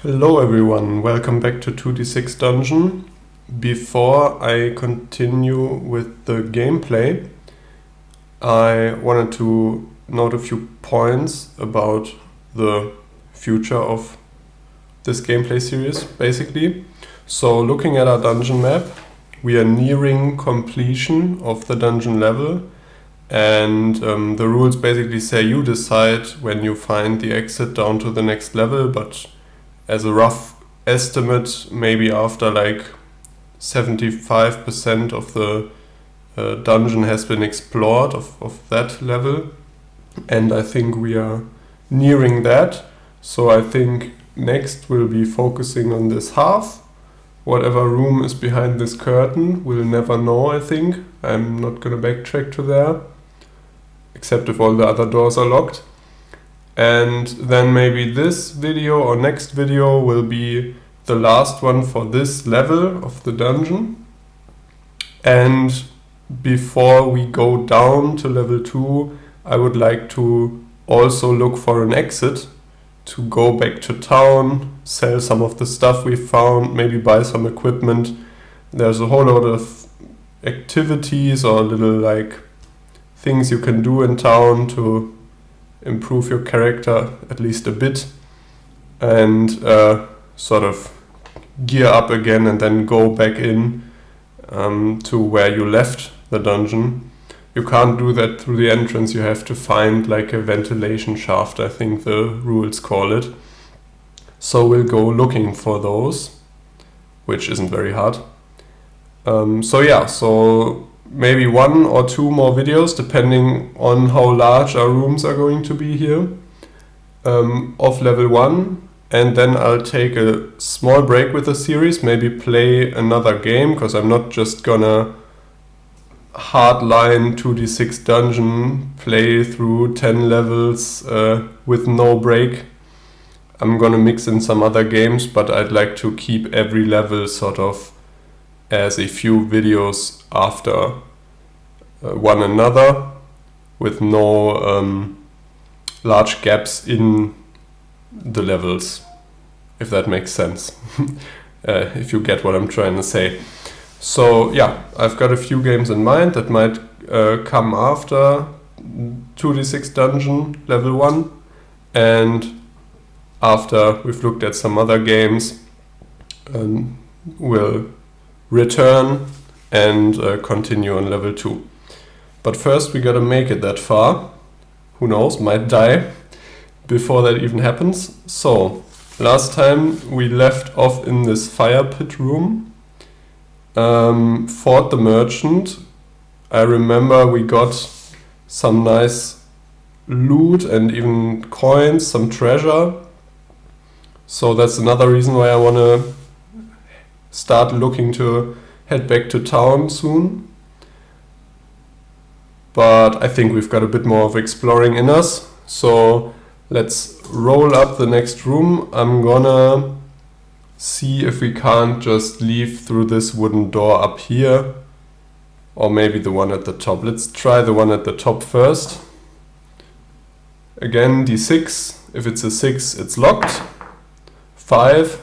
Hello everyone, welcome back to 2d6 Dungeon. Before I continue with the gameplay, I wanted to note a few points about the future of this gameplay series, basically. So looking at our dungeon map, we are nearing completion of the dungeon level, and the rules basically say you decide when you find the exit down to the next level, but as a rough estimate, maybe after like 75% of the dungeon has been explored of that level, and I think we are nearing that. So I think next we'll be focusing on this half. Whatever room is behind this curtain, we'll never know, I think. I'm not gonna backtrack to there, except if all the other doors are locked. And then maybe this video or next video will be the last one for this level of the dungeon. And before we go down to level 2, I would like to also look for an exit to go back to town, sell some of the stuff we found, maybe buy some equipment. There's a whole lot of activities or little like things you can do in town to improve your character at least a bit, and sort of gear up again and then go back in to where you left the dungeon. You can't do that through the entrance, you have to find like a ventilation shaft, I think the rules call it. So we'll go looking for those, which isn't very hard. So maybe 1 or 2 more videos, depending on how large our rooms are going to be here, of level 1, and then I'll take a small break with the series, maybe play another game, because I'm not just gonna hardline 2d6 dungeon, play through 10 levels with no break. I'm gonna mix in some other games, but I'd like to keep every level sort of as a few videos after one another, with no large gaps in the levels, if that makes sense. If you get what I'm trying to say. So yeah, I've got a few games in mind that might come after 2d6 Dungeon level 1, and after we've looked at some other games, we'll return and continue on level 2. But first we gotta make it that far. Who knows, might die before that even happens. So, last time we left off in this fire pit room, fought the merchant. I remember we got some nice loot and even coins, some treasure. So that's another reason why I wanna start looking to head back to town soon. But I think we've got a bit more of exploring in us. So let's roll up the next room. I'm gonna see if we can't just leave through this wooden door up here, or maybe the one at the top. Let's try the one at the top first. Again, d6. If it's a 6, it's locked. 5.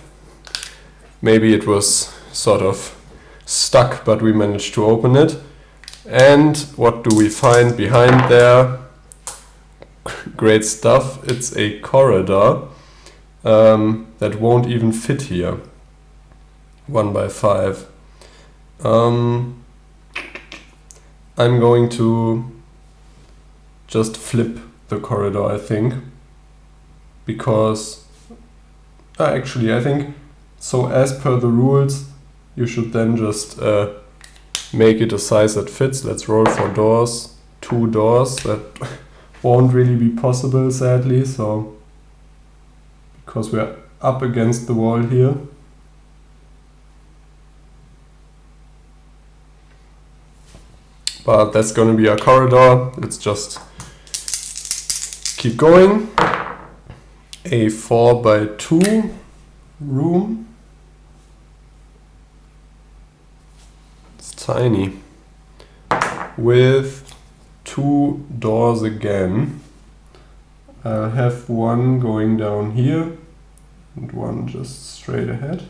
Maybe it was sort of stuck, but we managed to open it. And what do we find behind there? Great stuff. It's a corridor that won't even fit here. 1 by 5. I'm going to just flip the corridor, I think, because actually I think so, as per the rules you should then just make it a size that fits. Let's roll for doors. 2 doors. That won't really be possible, sadly, so because we're up against the wall here. But that's gonna be our corridor. Let's just keep going. A 4 by 2 room. Tiny, with 2 doors again. I'll have one going down here and 1 just straight ahead.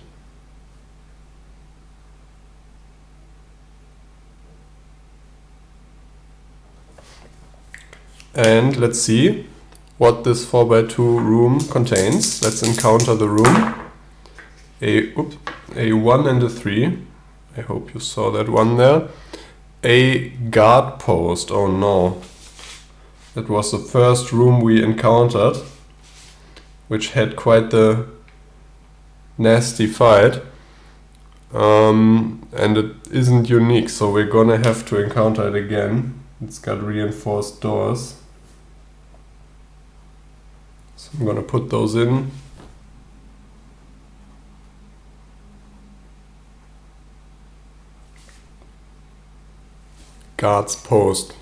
And let's see what this 4x2 room contains. Let's encounter the room. A 1 and a 3. I hope you saw that one there. A guard post. Oh no. That was the first room we encountered, which had quite the nasty fight. And it isn't unique, so we're gonna have to encounter it again. It's got reinforced doors. So I'm gonna put those in. Guard's post.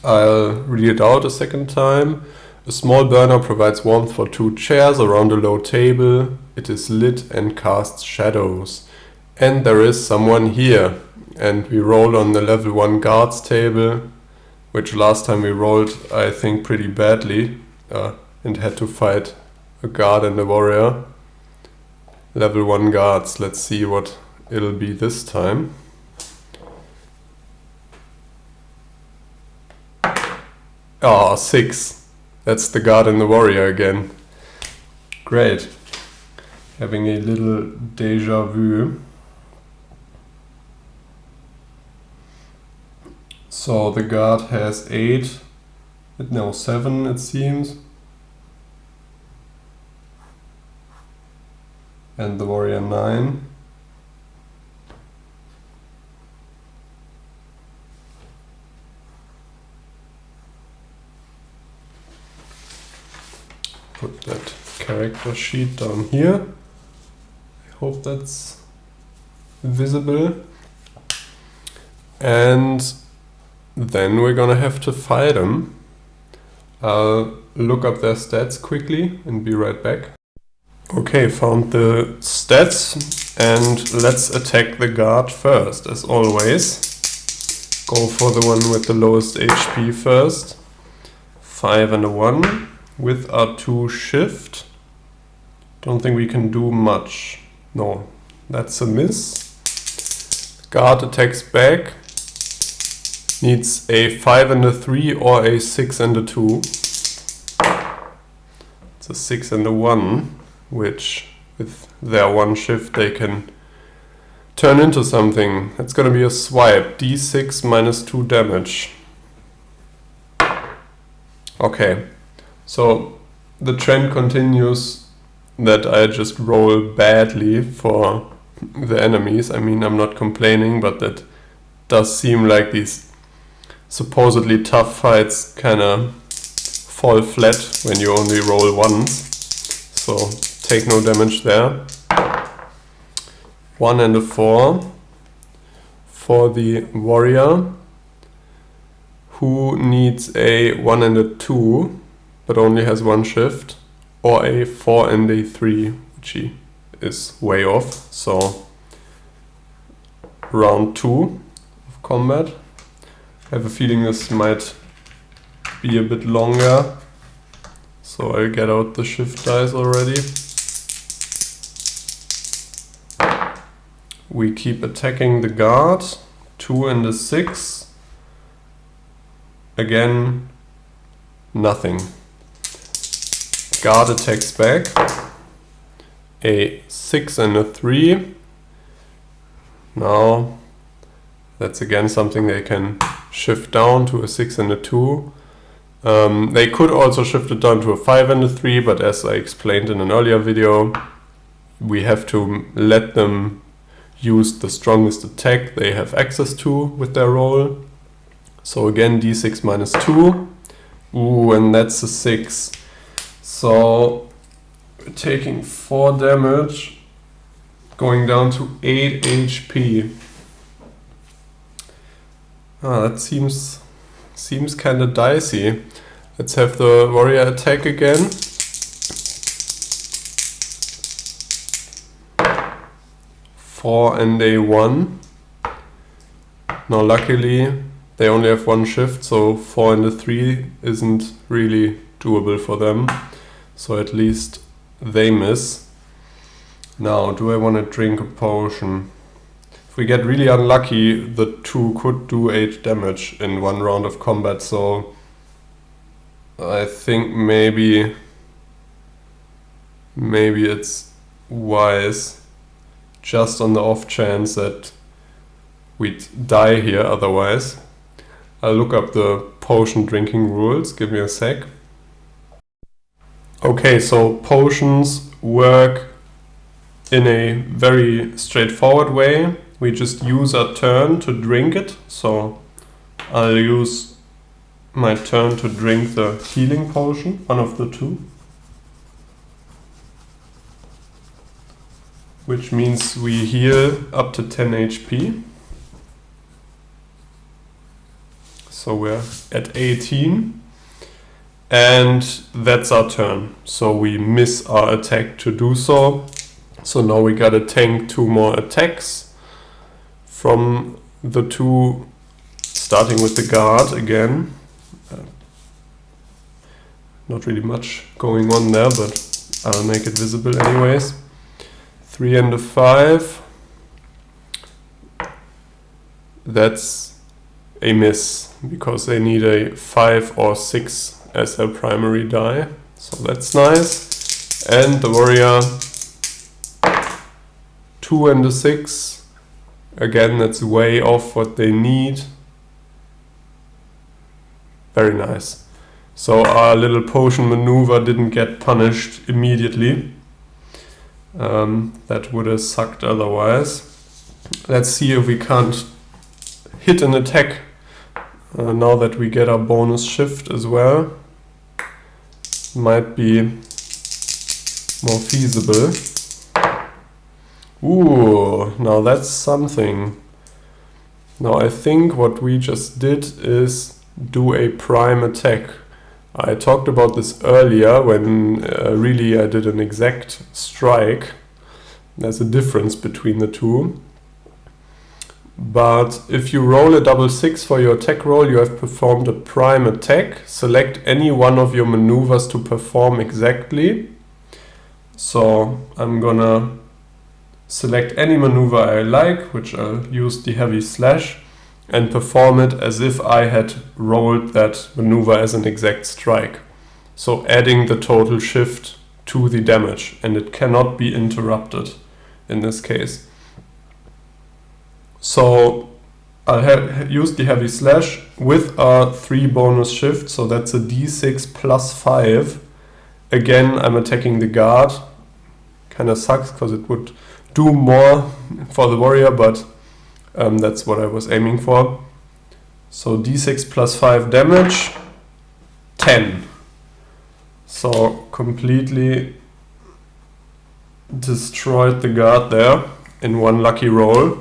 I'll read it out a second time. A small burner provides warmth for 2 chairs around a low table. It is lit and casts shadows. And there is someone here. And we roll on the level 1 guards table, which last time we rolled, I think, pretty badly, and had to fight a guard and a warrior. Level 1 guards. Let's see what it'll be this time. Ah, 6. That's the guard and the warrior again. Great. Having a little déjà vu. So the guard has 8. No, 7 it seems. And the warrior 9. Put that character sheet down here. I hope that's visible. And then we're gonna have to fight them. I'll look up their stats quickly and be right back. Okay, found the stats, and let's attack the guard first, as always. Go for the one with the lowest HP first. 5 and a 1. With our 2 shift. Don't think we can do much. No, that's a miss. Guard attacks back. Needs a 5 and a 3 or a 6 and a 2. It's a 6 and a 1, which with their 1 shift they can turn into something. It's gonna be a swipe. D6 minus 2 damage. Okay. So the trend continues that I just roll badly for the enemies. I mean, I'm not complaining, but that does seem like these supposedly tough fights kinda fall flat when you only roll once. So take no damage there. 1 and a 4 for the warrior, who needs a 1 and a 2. But only has 1 shift, or a 4 and a 3, which he is way off. So round 2 of combat. I have a feeling this might be a bit longer, so I'll get out the shift dice already. We keep attacking the guard. 2 and a 6. Again, nothing. Guard attacks back. A 6 and a 3. Now that's again something they can shift down to a 6 and a 2. They could also shift it down to a 5 and a 3, but as I explained in an earlier video, we have to let them use the strongest attack they have access to with their roll. So again, D6 minus 2. Ooh, and that's a 6. So we're taking 4 damage, going down to 8 HP. That seems kind of dicey. Let's have the warrior attack again. 4 and a 1. Now luckily they only have 1 shift, so 4 and a 3 isn't really doable for them. So at least they miss. Now, do I want to drink a potion? If we get really unlucky, the 2 could do 8 damage in one round of combat, so I think maybe it's wise, just on the off chance that we'd die here otherwise. I'll look up the potion drinking rules, give me a sec. Okay, so potions work in a very straightforward way. We just use our turn to drink it. So I'll use my turn to drink the healing potion, one of the 2. Which means we heal up to 10 HP. So we're at 18. And that's our turn. So we miss our attack to do so. So now we gotta tank 2 more attacks from the 2, starting with the guard again. Not really much going on there, but I'll make it visible anyways. 3 and a 5. That's a miss, because they need a 5 or 6 as their primary die. So that's nice. And the warrior, 2 and a 6. Again, that's way off what they need. Very nice. So our little potion maneuver didn't get punished immediately. That would have sucked otherwise. Let's see if we can't hit an attack now that we get our bonus shift as well. Might be more feasible. Ooh, now that's something. Now I think what we just did is do a prime attack. I talked about this earlier when really I did an exact strike. There's a difference between the 2. But if you roll a double 6 for your attack roll, you have performed a prime attack. Select any one of your maneuvers to perform exactly. So I'm gonna select any maneuver I like, which I'll use the heavy slash, and perform it as if I had rolled that maneuver as an exact strike. So adding the total shift to the damage, and it cannot be interrupted in this case. So I'll use the heavy slash with a 3 bonus shift, so that's a d6 plus 5. Again, I'm attacking the guard. Kinda sucks because it would do more for the warrior, but that's what I was aiming for. So d6 plus 5 damage, 10. So completely destroyed the guard there in one lucky roll.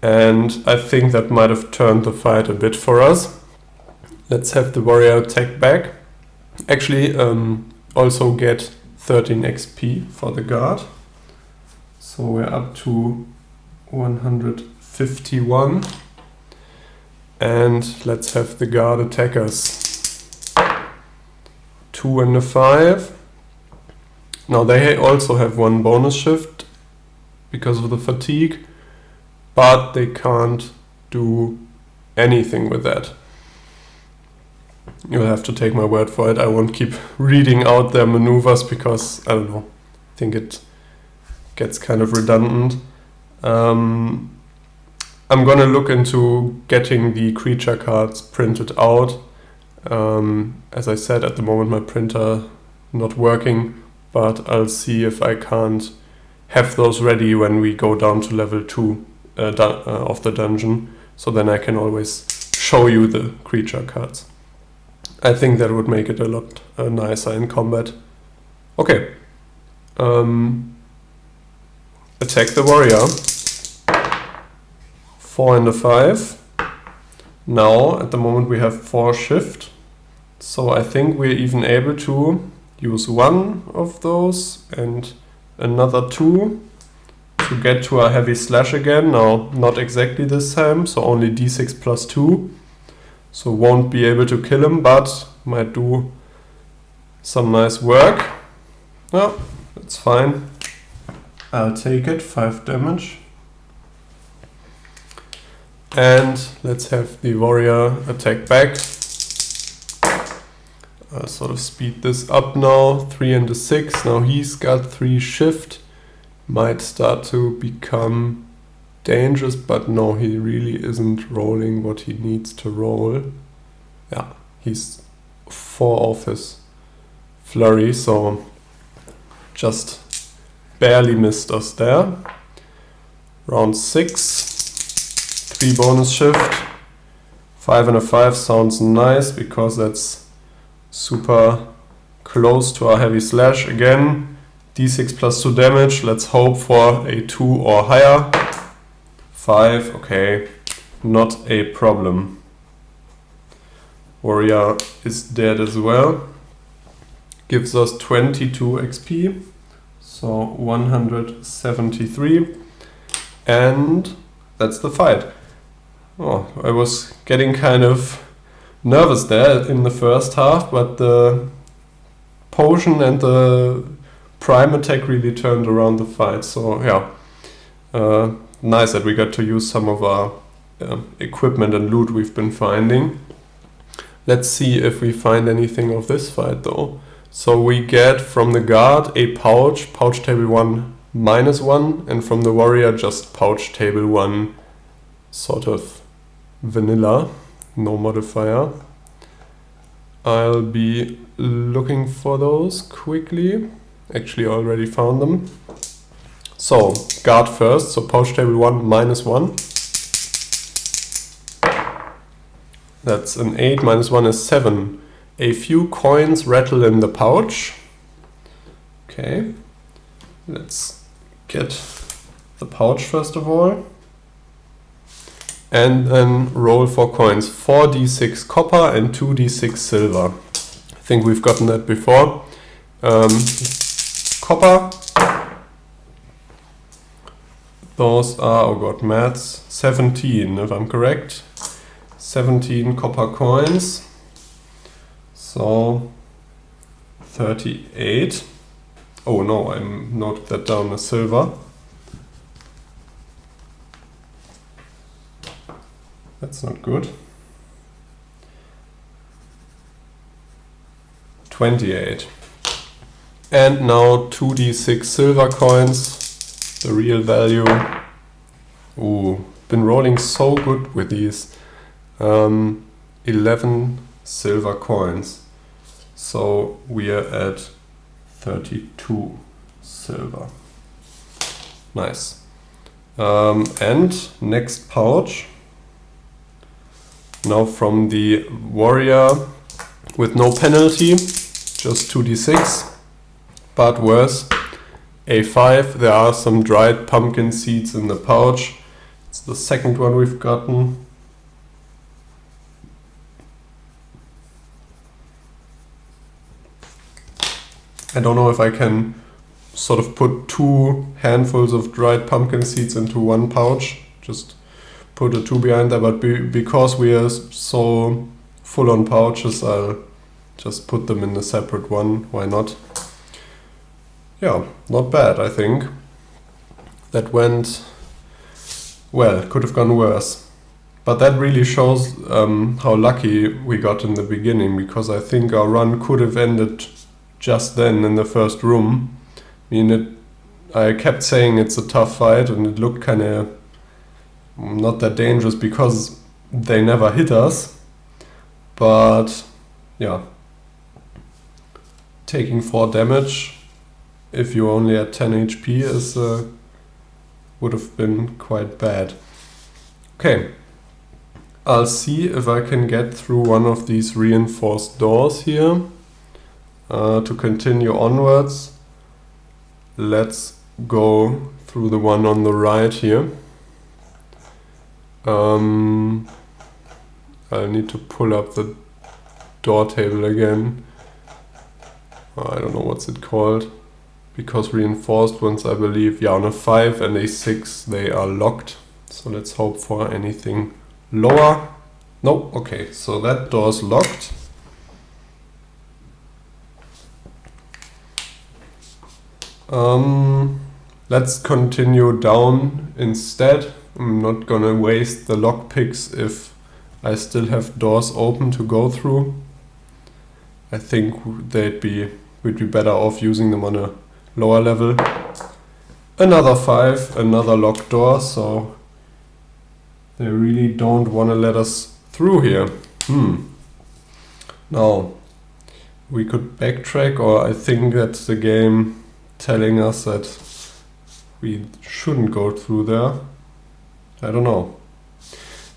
And I think that might have turned the fight a bit for us. Let's have the warrior attack back. Actually, also get 13 XP for the guard. So we're up to 151. And let's have the guard attack us. 2 and a 5. Now they also have 1 bonus shift because of the fatigue, but they can't do anything with that. You'll have to take my word for it. I won't keep reading out their maneuvers because, I don't know, I think it gets kind of redundant. I'm gonna look into getting the creature cards printed out. As I said, at the moment my printer not working, but I'll see if I can't have those ready when we go down to level 2 of the dungeon, so then I can always show you the creature cards. I think that would make it a lot nicer in combat. Okay. Attack the warrior. 4 and a 5. Now, at the moment we have 4 shift. So I think we're even able to use 1 of those and another 2 to get to our heavy slash again. Now, not exactly this time, so only d6 plus 2. So won't be able to kill him, but might do some nice work. No, that's fine. I'll take it, 5 damage. And let's have the warrior attack back. I'll sort of speed this up now. 3 and a 6. Now he's got 3 shift. Might start to become dangerous, but no, he really isn't rolling what he needs to roll. Yeah, he's 4 off his flurry, so just barely missed us there. Round 6, 3 bonus shift. 5 and a 5 sounds nice because that's super close to our heavy slash. Again, d6 plus 2 damage. Let's hope for a 2 or higher. 5, okay, not a problem. Warrior is dead as well. Gives us 22 XP, so 173. And that's the fight. Oh, I was getting kind of nervous there in the first half, but the potion and the prime attack really turned around the fight. So yeah, nice that we got to use some of our equipment and loot we've been finding. Let's see if we find anything of this fight though. So we get from the guard a pouch table 1 -1, and from the warrior just pouch table 1, sort of vanilla. No modifier. I'll be looking for those quickly. Actually, already found them. So, guard first. So, pouch table 1 -1. That's an 8. -1 is 7. A few coins rattle in the pouch. Okay. Let's get the pouch first of all. And then roll for coins. 4d6 copper and 2d6 silver. I think we've gotten that before. Copper. Those are, oh god, maths. 17, if I'm correct. 17 copper coins. So 38. Oh no, I noted that down as silver. That's not good. 28. And now 2d6 silver coins, the real value. Ooh, been rolling so good with these. 11 silver coins. So we are at 32 silver. Nice. And next pouch. Now from the warrior with no penalty, just 2d6, but worse, a5. There are some dried pumpkin seeds in the pouch. It's the second one we've gotten. I don't know if I can sort of put 2 handfuls of dried pumpkin seeds into one pouch. Just put a 2 behind there, but because we are so full on pouches, I'll just put them in a separate one. Why not? Yeah, not bad, I think. That went well. Could have gone worse. But that really shows how lucky we got in the beginning, because I think our run could have ended just then in the first room. I mean, I kept saying it's a tough fight, and it looked kind of not that dangerous because they never hit us. But yeah, taking 4 damage if you only at 10 HP is would have been quite bad. Okay, I'll see if I can get through one of these reinforced doors here to continue onwards. Let's go through the one on the right here. I need to pull up the door table again. I don't know what's it called, because reinforced ones, I believe, yeah, on a 5 and a 6 they are locked. So let's hope for anything lower. No, okay, so that door's locked. let's continue down instead. I'm not gonna waste the lockpicks if I still have doors open to go through. I think we'd be better off using them on a lower level. Another 5, another locked door, so they really don't want to let us through here. Now, we could backtrack, or I think that's the game telling us that we shouldn't go through there. I don't know.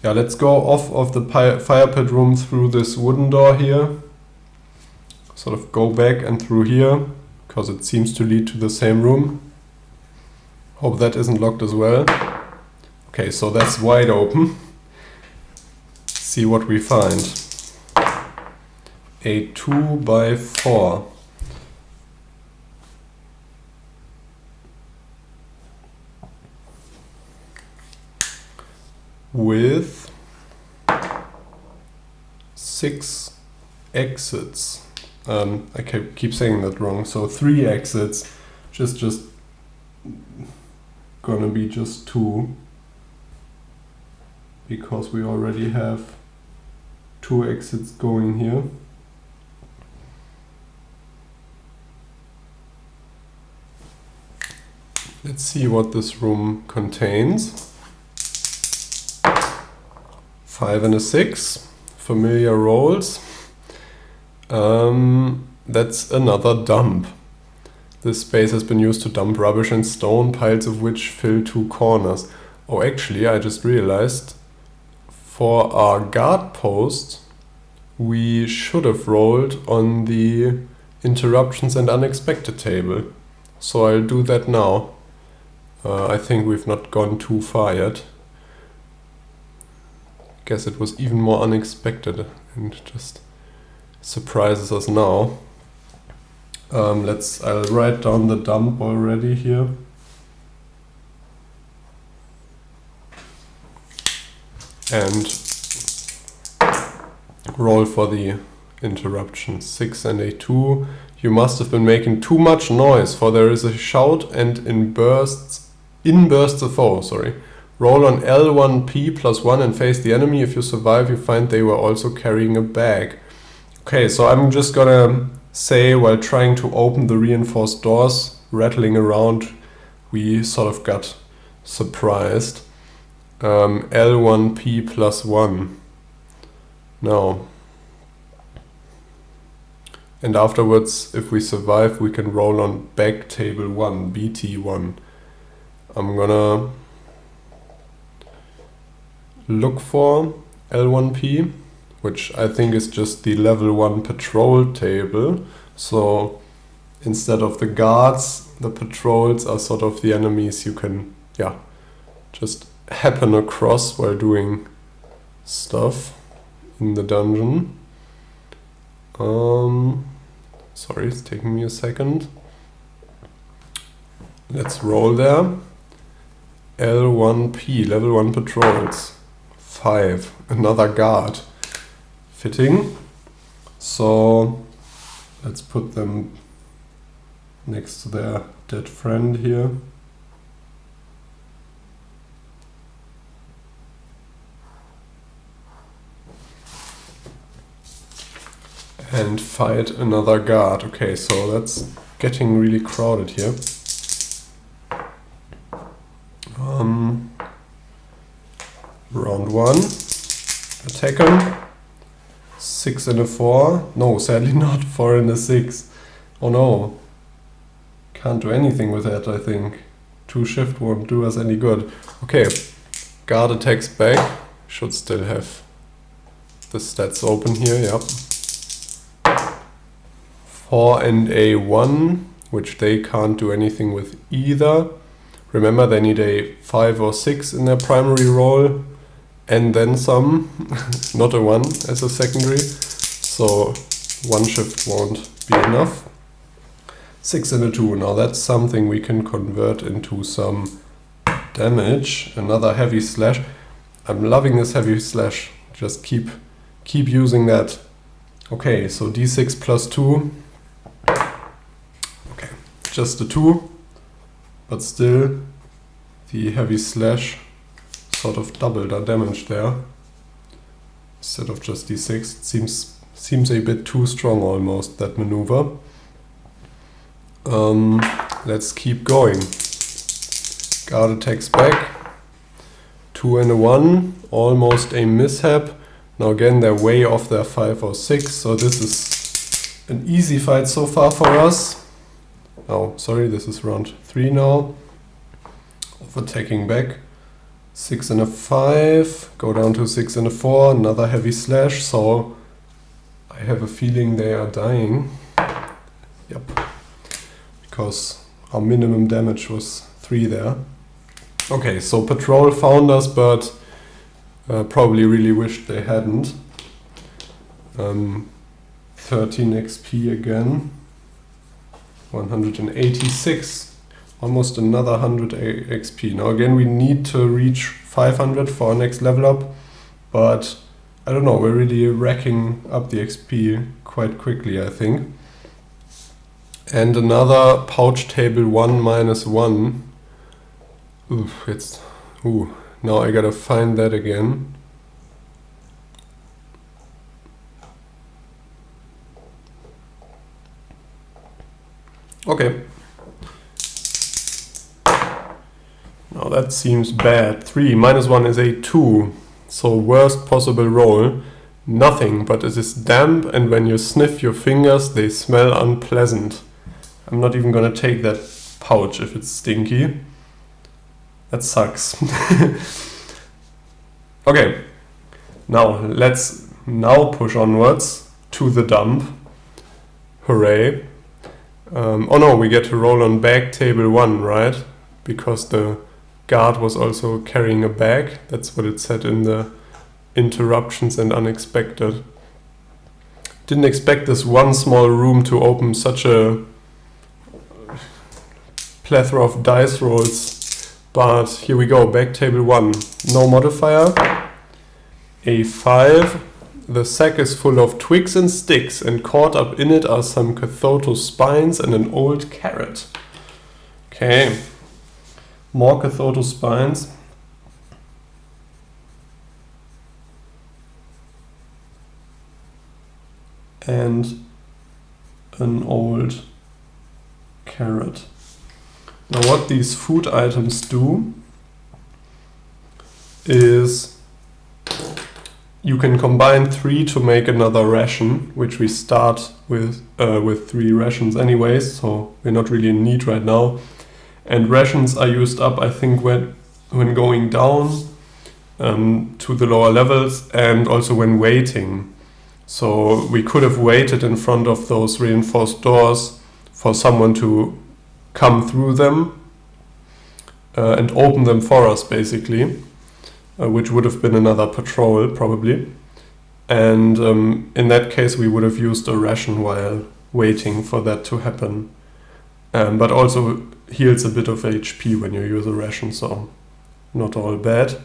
Yeah, let's go off of the fire pit room through this wooden door here. Sort of go back and through here, because it seems to lead to the same room. Hope that isn't locked as well. Okay, so that's wide open. See what we find. A 2x4. With 6 exits. I keep saying that wrong. So 3 exits, just gonna be just 2, because we already have 2 exits going here. Let's see what this room contains. 5 and a 6, familiar rolls. That's another dump. This space has been used to dump rubbish and stone, piles of which fill 2 corners. Oh, actually, I just realized for our guard post, we should have rolled on the interruptions and unexpected table. So I'll do that now. I think we've not gone too far yet. Guess it was even more unexpected and just surprises us now. I'll write down the dump already here. And roll for the interruption. 6 and a 2. You must have been making too much noise, for there is a shout and in bursts the foe, Roll on L1P +1 and face the enemy. If you survive, you find they were also carrying a bag. Okay, so I'm just gonna say, while trying to open the reinforced doors, rattling around, we sort of got surprised. L1P +1. Now. And afterwards, if we survive, we can roll on back table 1, BT1. I'm gonna look for L1P, which I think is just the level 1 patrol table. So instead of the guards, the patrols are sort of the enemies you can, just happen across while doing stuff in the dungeon. Sorry, it's taking me a second. Let's roll there. L1P, level 1 patrols. 5, another guard. Fitting. So let's put them next to their dead friend here. And fight another guard. Okay, so that's getting really crowded here. Round 1. Attack him. 6 and a 4. No, sadly not. 4 and a 6. Oh no. Can't do anything with that, I think. 2 shift won't do us any good. Okay. Guard attacks back. Should still have the stats open here, yep. 4 and a 1, which they can't do anything with either. Remember, they need a 5 or 6 in their primary roll, and then some, not a 1 as a secondary. So 1 shift won't be enough. 6 and a 2, now that's something we can convert into some damage. Another heavy slash. I'm loving this heavy slash, just keep using that. Okay, so d6 +2. Okay, just a 2. but still the heavy slash sort of doubled our damage there instead of just d6. It seems a bit too strong almost, that maneuver. Let's keep going. Guard attacks back. 2 and a 1, almost a mishap. Now again, they're way off their 5 or 6, so this is an easy fight so far for us. Oh, sorry, this is round 3 now. Of attacking back. 6 and a 5, go down to 6 and a 4, another heavy slash, so I have a feeling they are dying. Yep. Because our minimum damage was 3 there. Okay, so Patrol found us, but probably really wished they hadn't. 13 XP again. 186. Almost another 100 XP. Now again, we need to reach 500 for our next level up, but I don't know, we're really racking up the XP quite quickly, I think. And another pouch table 1 minus 1. Now I gotta find that again. Okay. Now that seems bad. 3 minus 1 is a 2. So worst possible roll. Nothing, but it is damp, and when you sniff your fingers, they smell unpleasant. I'm not even gonna take that pouch if it's stinky. That sucks. Okay, now let's push onwards to the dump. Hooray. Oh no, we get to roll on bag table 1, right? Because the guard was also carrying a bag. That's what it said in the interruptions and unexpected. Didn't expect this one small room to open such a plethora of dice rolls. But here we go, back table 1. No modifier. A5. The sack is full of twigs and sticks, and caught up in it are some Cathoto spines and an old carrot. Okay. More Cathoto spines. And an old carrot. Now what these food items do is you can combine 3 to make another ration, which we start with 3 rations anyways, so we're not really in need right now. And rations are used up, I think, when going down to the lower levels, and also when waiting. So we could have waited in front of those reinforced doors for someone to come through them and open them for us, basically, which would have been another patrol probably. And in that case we would have used a ration while waiting for that to happen, but also heals a bit of HP when you use a ration, so not all bad.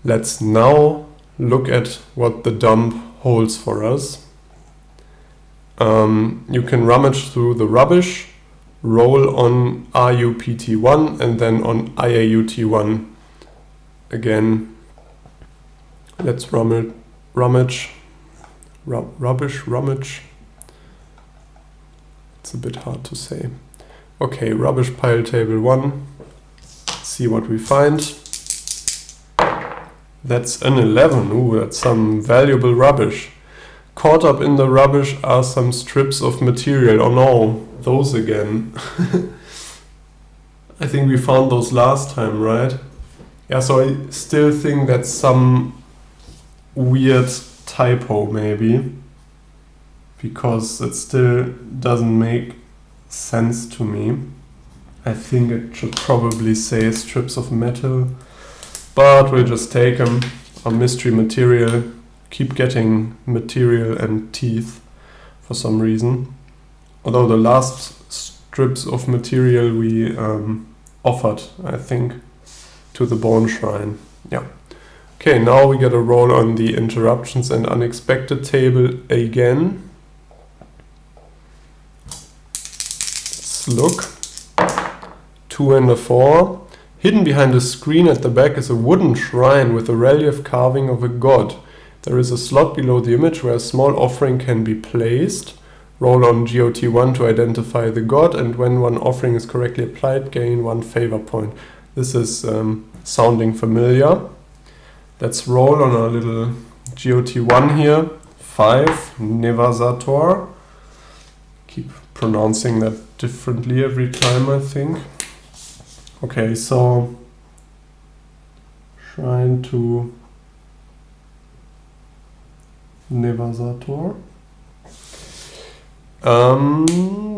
Let's now look at what the dump holds for us. You can rummage through the rubbish, roll on RUPT1 and then on IAUT1 again. Let's rummage. It's a bit hard to say. Okay, rubbish pile table 1. Let's see what we find. That's an 11. Ooh, that's some valuable rubbish. Caught up in the rubbish are some strips of material. Oh no, those again. I think we found those last time, right? Yeah, so I still think that's some weird typo maybe, because it still doesn't make sense to me. I think it should probably say strips of metal, but we'll just take them. Our mystery material. Keep getting material and teeth for some reason. Although the last strips of material we offered, I think, to the bone shrine. Yeah. Okay, now we get a roll on the interruptions and unexpected table again. Let's look. 2 and a 4. Hidden behind a screen at the back is a wooden shrine with a relief carving of a god. There is a slot below the image where a small offering can be placed. Roll on GOT1 to identify the god, and when one offering is correctly applied, gain 1 favor point. This is sounding familiar. Let's roll on our little GOT1 here. 5, Nevazator. Keep pronouncing that differently every time, I think. Okay, so shrine to Nevazator.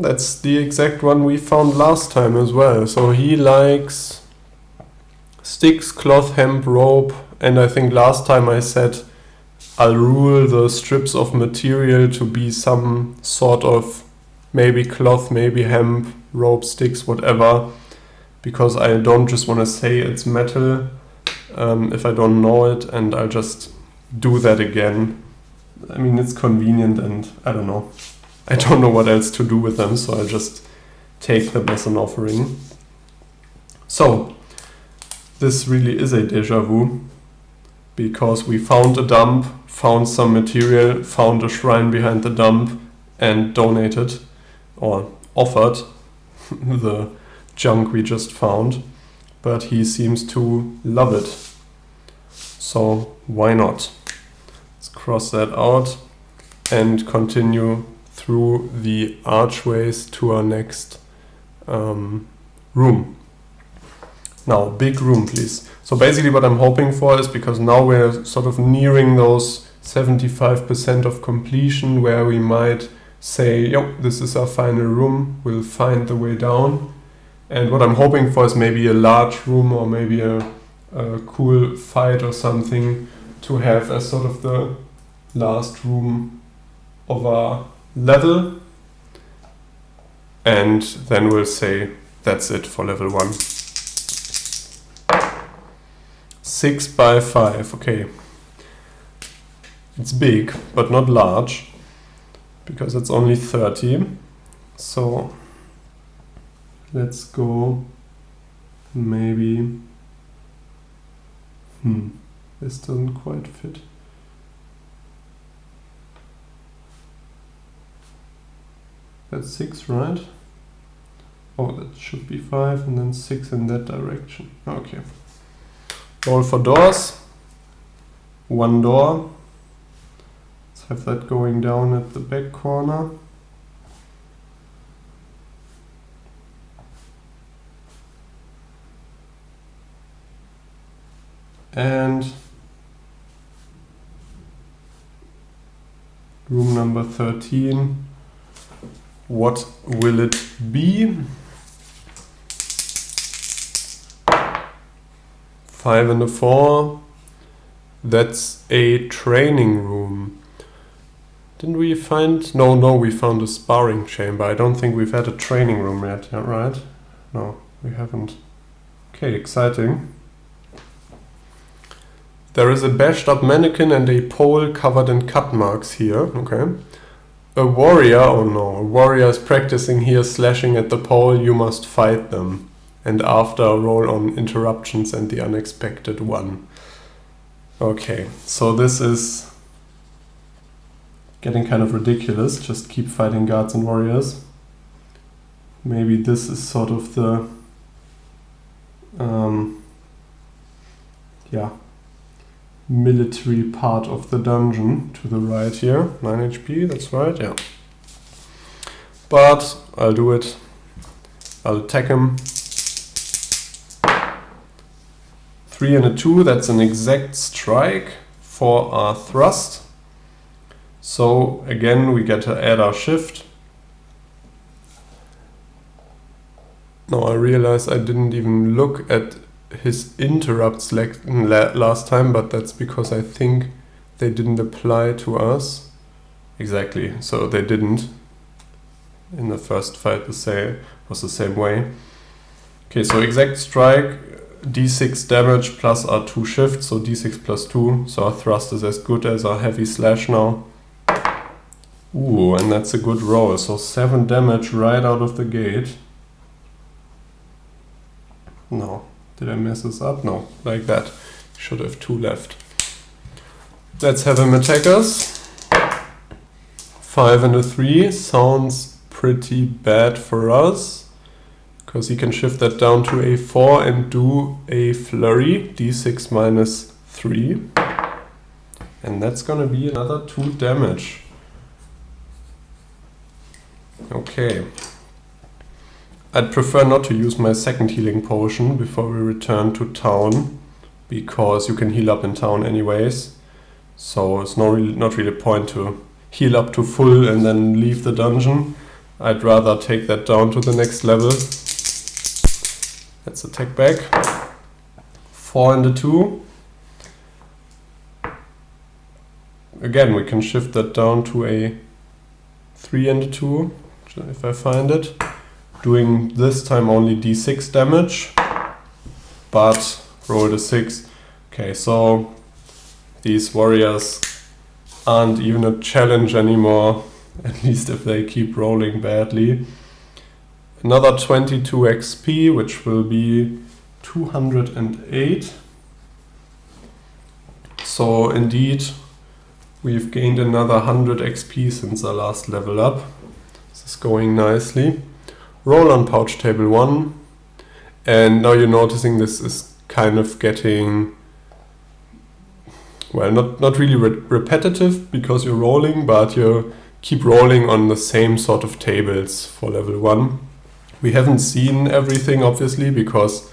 That's the exact one we found last time as well. So he likes sticks, cloth, hemp, rope, and I think last time I said I'll rule the strips of material to be some sort of maybe cloth, maybe hemp, rope, sticks, whatever, because I don't just want to say it's metal if I don't know it, and I'll just do that again. I mean, it's convenient, and I don't know what else to do with them, so I'll just take them as an offering. So this really is a déjà vu, because we found a dump, found some material, found a shrine behind the dump, and donated or offered the junk we just found, but he seems to love it, so why not? Let's cross that out and continue through the archways to our next room. Now, big room, please. So basically what I'm hoping for is, because now we're sort of nearing those 75% of completion where we might say, yep, this is our final room, we'll find the way down. And what I'm hoping for is maybe a large room, or maybe a cool fight or something, to have as sort of the last room of our level, and then we'll say that's it for level 1. 6 by 5, okay. It's big, but not large, because it's only 30. So let's go maybe... this doesn't quite fit. That's 6, right? Oh, that should be 5, and then 6 in that direction. Okay. Roll for doors. 1 door. Let's have that going down at the back corner. And room number 13. What will it be? 5 and a 4. That's a training room. Didn't we find... No, we found a sparring chamber. I don't think we've had a training room yet, right? No, we haven't. Okay, exciting. There is a bashed up mannequin and a pole covered in cut marks here. Okay. A warrior, oh no, a warrior is practicing here, slashing at the pole. You must fight them. And after, roll on interruptions and the unexpected one. Okay, so this is getting kind of ridiculous. Just keep fighting guards and warriors. Maybe this is sort of the military part of the dungeon to the right here. 9 HP, that's right, yeah. But I'll do it. I'll attack him. 3 and a 2, that's an exact strike for our thrust. So again, we get to add our shift. Now I realize I didn't even look at his interrupts last time, but that's because I think they didn't apply to us. Exactly, so they didn't. In the first fight was the same way. Okay, so exact strike, d6 damage plus our 2 shifts, so d6 plus 2, so our thrust is as good as our heavy slash now. Ooh, and that's a good roll, so 7 damage right out of the gate. No. Did I mess this up? No. Like that. Should have 2 left. Let's have him attack us. 5 and a 3 sounds pretty bad for us, because he can shift that down to a4 and do a flurry, d6 minus 3. And that's gonna be another 2 damage. Okay. I'd prefer not to use my second healing potion before we return to town, because you can heal up in town anyways. So it's not really a point to heal up to full and then leave the dungeon. I'd rather take that down to the next level. Let's attack back. 4 and a 2. Again, we can shift that down to a 3 and a 2, if I find it. Doing this time only d6 damage, but rolled a 6. Okay, so these warriors aren't even a challenge anymore, at least if they keep rolling badly. Another 22 XP, which will be 208. So indeed, we've gained another 100 XP since our last level up. This is going nicely. Roll on pouch table 1. And now you're noticing this is kind of getting, well, not really repetitive because you're rolling, but you keep rolling on the same sort of tables for level 1. We haven't seen everything, obviously, because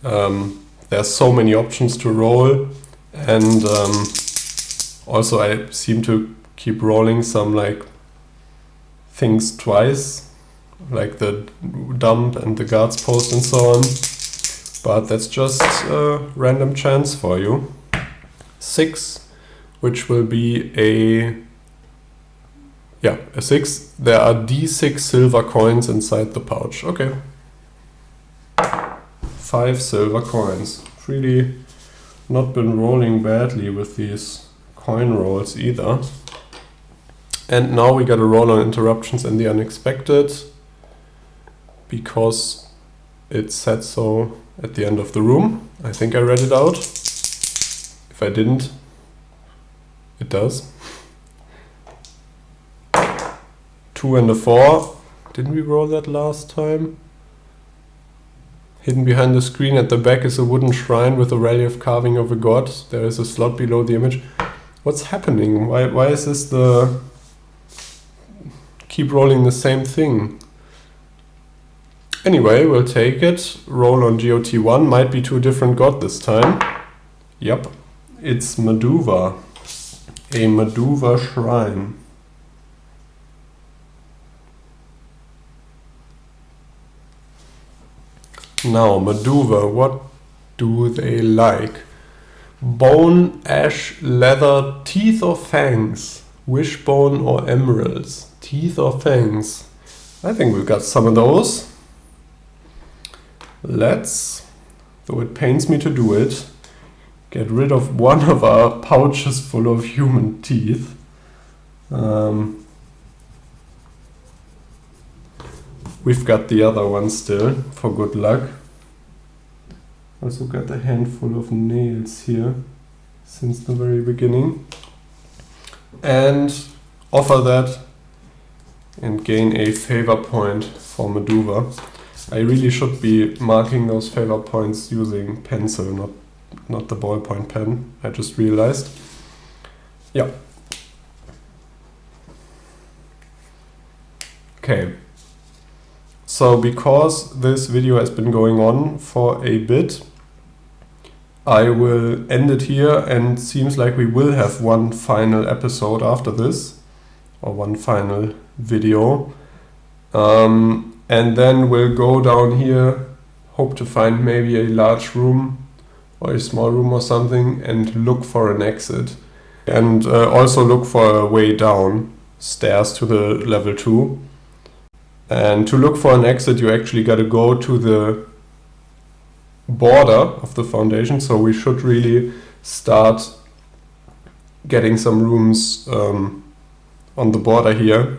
there's so many options to roll, and also I seem to keep rolling some like things twice, like the dump and the guards post and so on, but that's just a random chance for you. 6, which will be a 6. There are d6 silver coins inside the pouch. Okay. 5 silver coins. Really not been rolling badly with these coin rolls either. And now we got a roll on interruptions and the unexpected, because it said so at the end of the room. I think I read it out. If I didn't, it does. 2 and a 4. Didn't we roll that last time? Hidden behind the screen at the back is a wooden shrine with a relief carving of a god. There is a slot below the image. What's happening? Why is this the... Keep rolling the same thing. Anyway, we'll take it. Roll on GOT1. Might be to a different god this time. Yep. It's Meduva. A Meduva shrine. Now, Meduva, what do they like? Bone, ash, leather, teeth or fangs? Wishbone or emeralds? Teeth or fangs? I think we've got some of those. Let's, though it pains me to do it, get rid of one of our pouches full of human teeth. We've got the other one still, for good luck. Also got a handful of nails here, since the very beginning. And offer that and gain a favor point for Meduva. I really should be marking those favor points using pencil, not the ballpoint pen, I just realized. Yeah. Okay. So because this video has been going on for a bit, I will end it here, and seems like we will have one final episode after this, or one final video. And then we'll go down here, hope to find maybe a large room or a small room or something, and look for an exit. And also look for a way down stairs to the level 2. And to look for an exit, you actually got to go to the border of the foundation. So we should really start getting some rooms on the border here.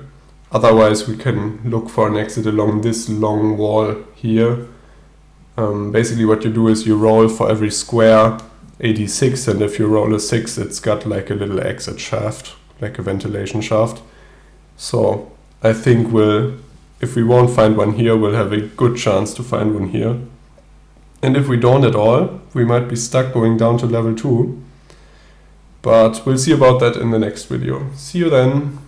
Otherwise, we can look for an exit along this long wall here. Basically what you do is you roll for every square 86, and if you roll a 6, it's got like a little exit shaft, like a ventilation shaft. So I think if we won't find one here, we'll have a good chance to find one here. And if we don't at all, we might be stuck going down to level 2. But we'll see about that in the next video. See you then!